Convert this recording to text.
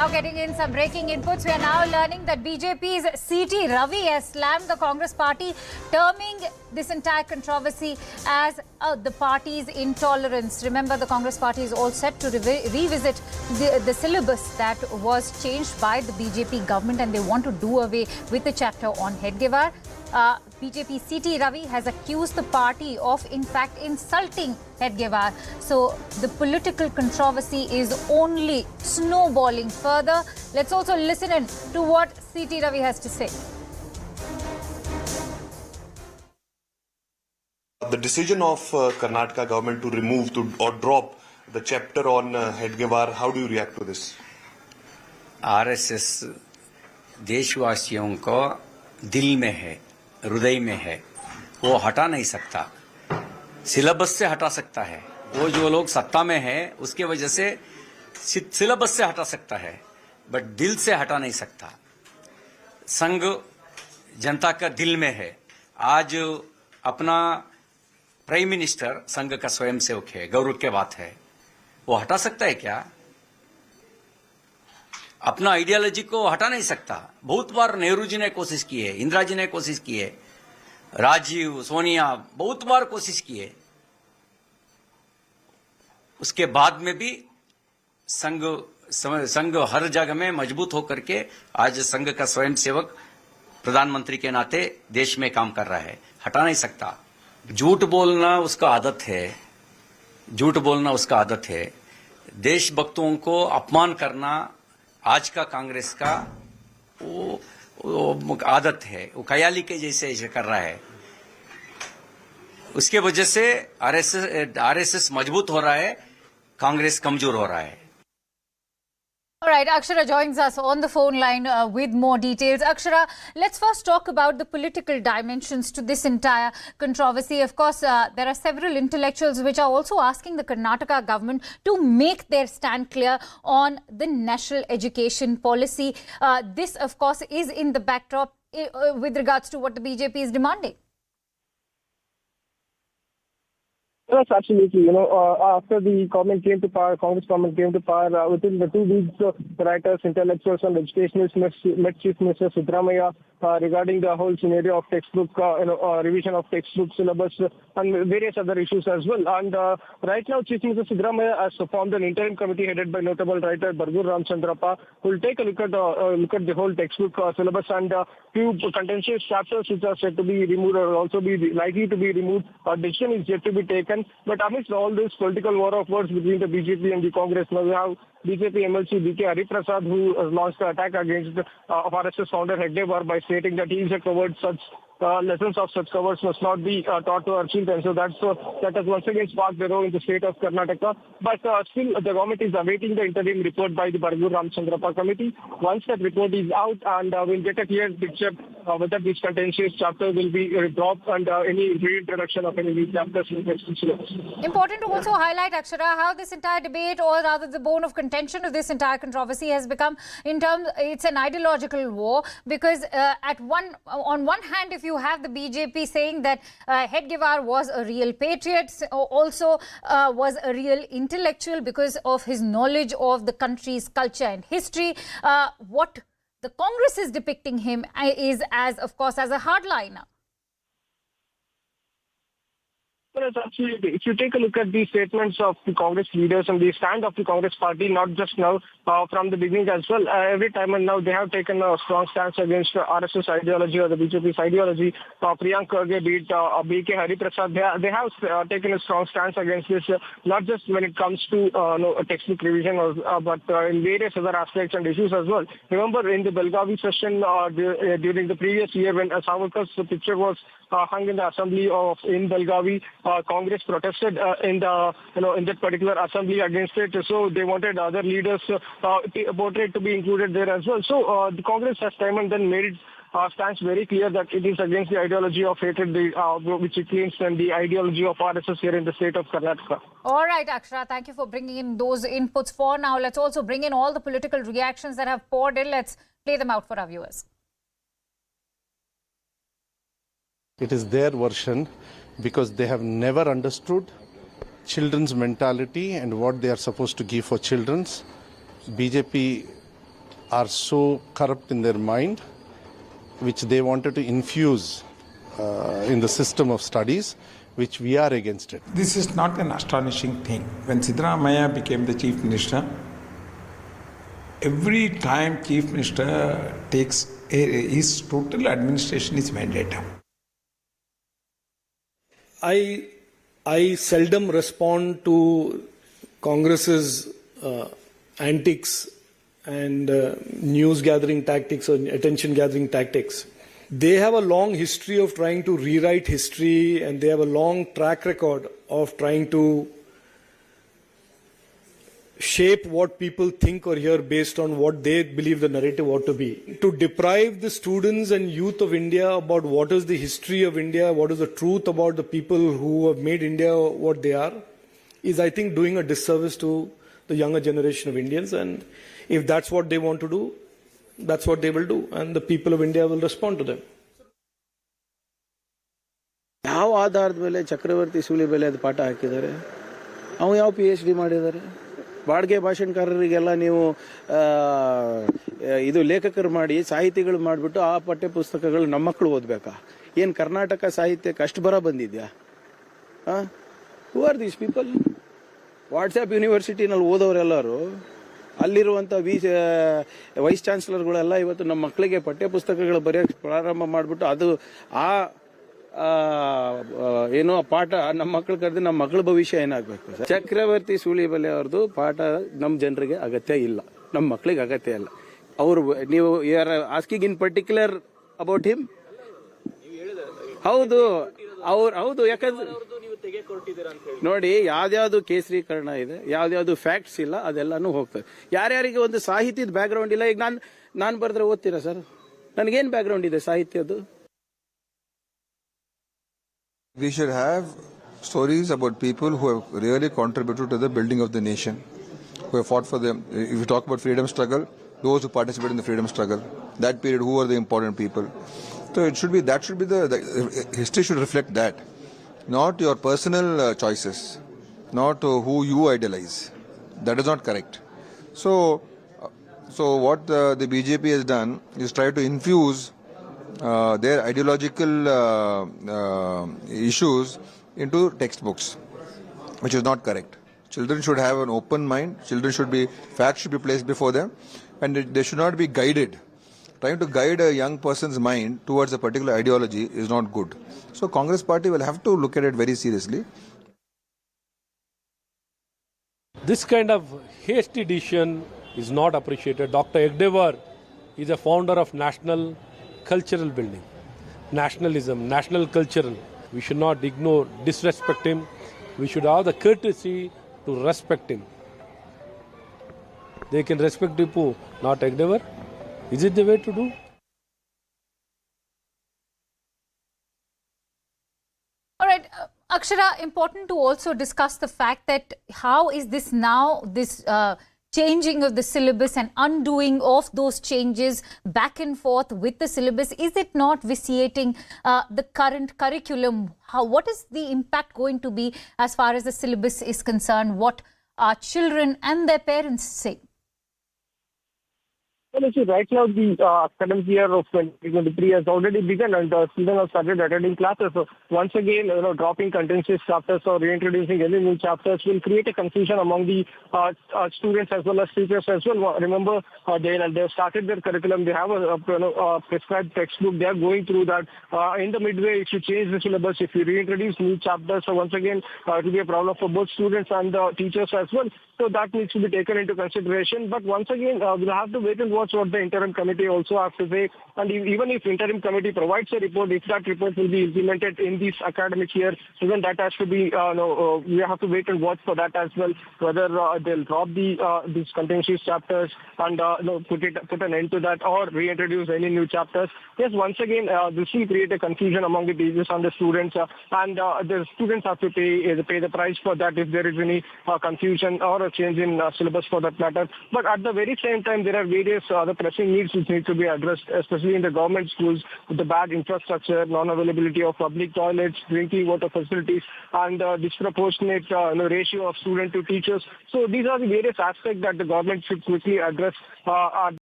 Now getting in some breaking inputs, we are now learning that BJP's CT Ravi has slammed the Congress party, terming this entire controversy as the party's intolerance. Remember, the Congress party is all set to revisit the syllabus that was changed by the BJP government, and they want to do away with the chapter on Hedgewar. BJP CT Ravi has accused the party of, in fact, insulting Hedgewar. So the political controversy is only snowballing further. Let's also listen in to what CT Ravi has to say. The decision of Karnataka government to remove or drop the chapter on Hedgewar, how do you react to this? RSS देशवासियों को दिल में है, हृदय में है, वो हटा नहीं सकता। सिलेबस से हटा सकता है। वो जो लोग सत्ता में है उसके वजह से सिलेबस से हटा सकता है, बट दिल से हटा नहीं सकता। संघ जनता का दिल में है। आज अपना प्राइम मिनिस्टर संघ का स्वयंसेवक है, गौरव की बात है। वो हटा सकता है क्या? अपना आइडियोलॉजी को हटा नहीं सकता। बहुत बार नेहरू जी ने कोशिश की है, इंदिरा जी ने कोशिश की है, राजीव, सोनिया बहुत बार कोशिश की है। उसके बाद में भी संघ हर जगह में मजबूत होकर के आज संघ का स्वयंसेवक प्रधानमंत्री के नाते देश में काम कर रहा है। हटा नहीं सकता। झूठ बोलना उसका आदत है, झूठ बोलना उसका आदत है। देशभक्तों को अपमान करना आज का कांग्रेस का वो आदत है। वो कयाली के जैसे ऐसे कर रहा है। उसके वजह से आरएसएस मजबूत हो रहा है, कांग्रेस कमजोर हो रहा है। All right, Akshara joins us on the phone line with more details. Akshara, let's first talk about the political dimensions to this entire controversy. Of course, there are several intellectuals which are also asking the Karnataka government to make their stand clear on the national education policy. This, of course, is in the backdrop with regards to what the BJP is demanding. Yes, absolutely. After the government came to power, Congress government came to power, within the 2 weeks, the writers, intellectuals and educationalists met Chief Minister Siddaramaiah regarding the whole scenario of textbook, revision of textbook syllabus and various other issues as well. And right now, Chief Minister Siddaramaiah has formed an interim committee headed by notable writer Bargur Ramchandrappa, who will take a look at the whole textbook syllabus and few contentious chapters which are said to be removed or also be likely to be removed. A decision is yet to be taken. But amidst all this political war of words between the BJP and the Congress, now we have BJP MLC B.K. Hariprasad, who has launched an attack against RSS founder Hedgewar by stating that he is a coward. Such lessons of such cowards must not be taught to our children. So that has once again sparked the row in the state of Karnataka. But still, the government is awaiting the interim report by the Bargur Ramchandrappa committee. Once that report is out, and we'll get a clear picture whether this contentious chapter will be dropped and any reintroduction of any new chapters in the syllabus. Important to also highlight, Akshara, how this entire debate, or rather the bone of contention of this entire controversy, has become, it's an ideological war, because on one hand, if you have the BJP saying that Hedgewar was a real patriot, also was a real intellectual because of his knowledge of the country's culture and history, what the Congress is depicting him is as, of course, as a hardliner. Yes, absolutely. If you take a look at the statements of the Congress leaders and the stand of the Congress party, not just now, from the beginning as well, every time and now they have taken a strong stance against RSS ideology or the BJP's ideology. Priyank Kharge, be it B.K. Hariprasad, they have taken a strong stance against this, not just when it comes to textbook revision, but in various other aspects and issues as well. Remember, in the Belgavi session during the previous year, when Savarkar's picture was hung in the assembly in Belgavi, Congress protested in that particular assembly against it. So they wanted other leaders' portrait to be included there as well. So the Congress has time and then made it stands very clear that it is against the ideology of hatred, which it claims, and the ideology of RSS here in the state of Karnataka. All right, Akshara, thank you for bringing in those inputs. For now, let's also bring in all the political reactions that have poured in. Let's play them out for our viewers. It is their version because they have never understood children's mentality and what they are supposed to give for children's. BJP are so corrupt in their mind, which they wanted to infuse in the system of studies, which we are against it. This is not an astonishing thing. When Siddaramaiah became the chief minister, every time chief minister takes his total administration is mandated. I seldom respond to Congress's antics and news gathering tactics or attention gathering tactics. They have a long history of trying to rewrite history, and they have a long track record of trying to shape what people think or hear based on what they believe the narrative ought to be. To deprive the students and youth of India about what is the history of India, what is the truth about the people who have made India what they are, is, I think, doing a disservice to the younger generation of Indians. And if that's what they want to do, that's what they will do, and the people of India will respond to them. ಯಾವ ಆಧಾರದ ಮೇಲೆ ಚಕ್ರವರ್ತಿ ಸೂಲಿಬೆಲೆ ಅದು ಪಾಠ ಹಾಕಿದ್ದಾರೆ? ಅವನು ಯಾವ PhD ಮಾಡಿದ್ದಾರೆ? ಬಾಡಿಗೆ ಭಾಷಣಕಾರರಿಗೆಲ್ಲ ನೀವು ಇದು ಲೇಖಕರು ಮಾಡಿ ಸಾಹಿತಿಗಳು ಮಾಡಿಬಿಟ್ಟು ಆ ಪಠ್ಯ ಪುಸ್ತಕಗಳು ನಮ್ಮ ಮಕ್ಕಳು ಓದಬೇಕಾ? ಏನು ಕರ್ನಾಟಕ ಸಾಹಿತ್ಯಕ್ಕೆ ಅಷ್ಟು ಬರ ಬಂದಿದ್ಯಾ? Who are these people? WhatsApp ಯೂನಿವರ್ಸಿಟಿನಲ್ಲಿ ಓದೋರೆಲ್ಲರೂ ಅಲ್ಲಿರುವಂಥ ವೈಸ್ ಚಾನ್ಸಲರ್ಗಳೆಲ್ಲ ಇವತ್ತು ನಮ್ಮ ಮಕ್ಕಳಿಗೆ ಪಠ್ಯ ಪುಸ್ತಕಗಳು ಬರೆಯೋಕ್ಕೆ ಪ್ರಾರಂಭ ಮಾಡಿಬಿಟ್ಟು ಅದು ಏನೋ ಪಾಠ ನಮ್ಮ ಮಕ್ಕಳು ಕರೆದು ನಮ್ಮ ಮಕ್ಕಳ ಭವಿಷ್ಯ ಏನಾಗಬೇಕು? ಚಕ್ರವರ್ತಿ ಸೂಲಿಬೆಲೆ ಅವ್ರದ್ದು ಪಾಠ ನಮ್ಮ ಜನರಿಗೆ ಅಗತ್ಯ ಇಲ್ಲ, ನಮ್ಮ ಮಕ್ಕಳಿಗೆ ಅಗತ್ಯ ಇಲ್ಲ. ಅವರು ನೀವು you are asking in particular about him? ಹೌದು, ಹೌದು. ಯಾಕಂದ್ರೆ ನೋಡಿ, ಯಾವ್ದಾವ್ದು ಕೇಸರೀಕರಣ ಇದೆ, ಯಾವ್ದಾವ್ದು ಫ್ಯಾಕ್ಟ್ಸ್ ಇಲ್ಲ, ಅದೆಲ್ಲಾನು ಹೋಗ್ತದೆ. ಯಾರ್ಯಾರಿಗೆ ಒಂದು ಸಾಹಿತ್ಯದ ಬ್ಯಾಕ್ ಗ್ರೌಂಡ್ ಇಲ್ಲ, ಈಗ ನಾನು ಬರೆದ್ರೆ ಓದ್ತೀರಾ ಸರ್? ನನಗೇನು ಬ್ಯಾಕ್ ಗ್ರೌಂಡ್ ಇದೆ ಸಾಹಿತ್ಯದ್ದು? We should have stories about people who have really contributed to the building of the nation, who have fought for them. If you talk about freedom struggle, those who participated in the freedom struggle, that period, who are the important people? So it should be, that should be the history should reflect that, not your personal choices, not who you idolize. That is not correct. So what the BJP has done is try to infuse their ideological issues into textbooks, which is not correct. Children should have an open mind. Facts should be placed before them, and they should not be guided. Trying to guide a young person's mind towards a particular ideology is not good. So Congress party will have to look at it very seriously. This kind of hasty decision is not appreciated. Dr. Hedgewar is a founder of national cultural building, nationalism, national cultural. We should not ignore, disrespect him. We should have the courtesy to respect him. They can respect Tipu, not Hedgewar. Is it the way to do? All right, Akshara, important to also discuss the fact that how is this now, this changing of the syllabus and undoing of those changes back and forth with the syllabus, is it not vitiating the current curriculum? What is the impact going to be as far as the syllabus is concerned? What our children and their parents say? Well, you see, right now the academic year of 2023 has already begun, and students have started attending classes. So once again, dropping contentious chapters or reintroducing any new chapters will create a confusion among the students as well as teachers as well. Remember, they have started their curriculum. They have a prescribed textbook. They are going through that. In the midway, if you change the syllabus, if you reintroduce new chapters, so once again, it will be a problem for both students and teachers as well. So that needs to be taken into consideration. But once again, we'll have to wait and watch what the interim committee also have to say. And even if interim committee provides a report, if that report will be implemented in this academic year, even that has to be, we have to wait and watch for that as well, whether they'll drop these contentious chapters and put an end to that, or reintroduce any new chapters. Yes, once again, this will create a confusion among the teachers and the students, and the students have to pay the price for that if there is any confusion or a change in syllabus for that matter. But at the very same time, there are various other pressing needs which need to be addressed, especially in the government schools, with the bad infrastructure, non-availability of public toilets, drinking water facilities, and disproportionate ratio of student to teachers. So these are the various aspects that the government should quickly address